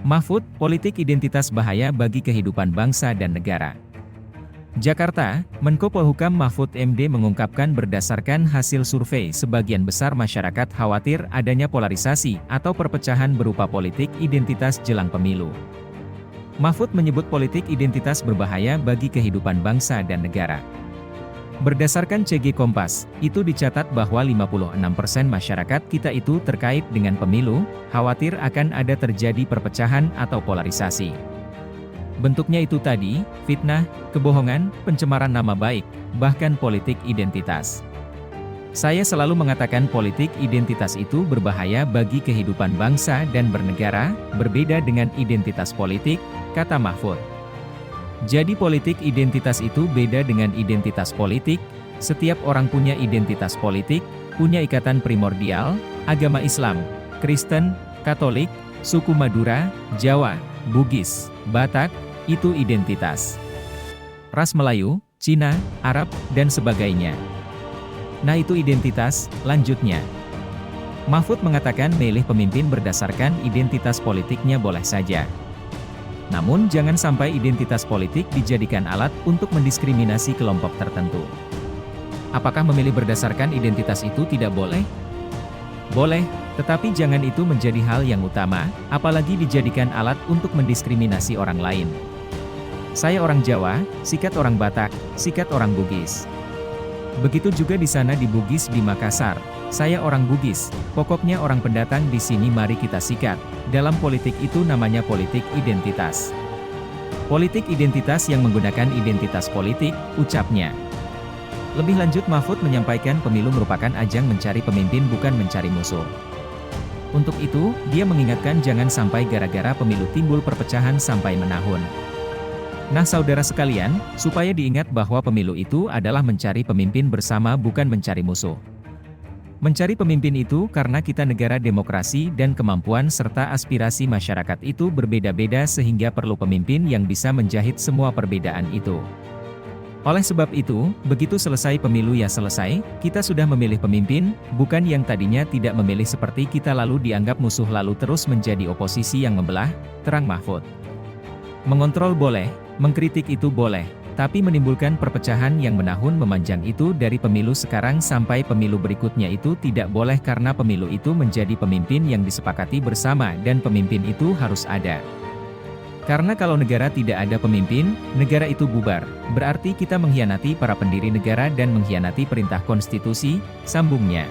Mahfud, politik identitas bahaya bagi kehidupan bangsa dan negara. Jakarta, Menko Polhukam Mahfud MD mengungkapkan berdasarkan hasil survei sebagian besar masyarakat khawatir adanya polarisasi atau perpecahan berupa politik identitas jelang pemilu. Mahfud menyebut politik identitas berbahaya bagi kehidupan bangsa dan negara. Berdasarkan CG Kompas, itu dicatat bahwa 56% masyarakat kita itu terkait dengan pemilu, khawatir akan ada terjadi perpecahan atau polarisasi. Bentuknya itu tadi, fitnah, kebohongan, pencemaran nama baik, bahkan politik identitas. Saya selalu mengatakan politik identitas itu berbahaya bagi kehidupan bangsa dan bernegara, berbeda dengan identitas politik, kata Mahfud. Jadi politik identitas itu beda dengan identitas politik, setiap orang punya identitas politik, punya ikatan primordial, agama Islam, Kristen, Katolik, suku Madura, Jawa, Bugis, Batak, itu identitas. Ras Melayu, Cina, Arab, dan sebagainya. Nah itu identitas, lanjutnya. Mahfud mengatakan milih pemimpin berdasarkan identitas politiknya boleh saja. Namun jangan sampai identitas politik dijadikan alat untuk mendiskriminasi kelompok tertentu. Apakah memilih berdasarkan identitas itu tidak boleh? Boleh, tetapi jangan itu menjadi hal yang utama, apalagi dijadikan alat untuk mendiskriminasi orang lain. Saya orang Jawa, sikat orang Batak, sikat orang Bugis. Begitu juga di sana di Bugis di Makassar. Saya orang Bugis, pokoknya orang pendatang di sini mari kita sikat. Dalam politik itu namanya politik identitas. Politik identitas yang menggunakan identitas politik, ucapnya. Lebih lanjut Mahfud menyampaikan pemilu merupakan ajang mencari pemimpin bukan mencari musuh. Untuk itu, dia mengingatkan jangan sampai gara-gara pemilu timbul perpecahan sampai menahun. Nah saudara sekalian, supaya diingat bahwa pemilu itu adalah mencari pemimpin bersama bukan mencari musuh. Mencari pemimpin itu karena kita negara demokrasi dan kemampuan serta aspirasi masyarakat itu berbeda-beda sehingga perlu pemimpin yang bisa menjahit semua perbedaan itu. Oleh sebab itu, begitu selesai pemilu ya selesai, kita sudah memilih pemimpin, bukan yang tadinya tidak memilih seperti kita lalu dianggap musuh lalu terus menjadi oposisi yang membelah, terang Mahfud. Mengontrol boleh, mengkritik itu boleh. Tapi menimbulkan perpecahan yang menahun memanjang itu dari pemilu sekarang sampai pemilu berikutnya itu tidak boleh karena pemilu itu menjadi pemimpin yang disepakati bersama dan pemimpin itu harus ada. Karena kalau negara tidak ada pemimpin, negara itu bubar, berarti kita mengkhianati para pendiri negara dan mengkhianati perintah konstitusi, sambungnya.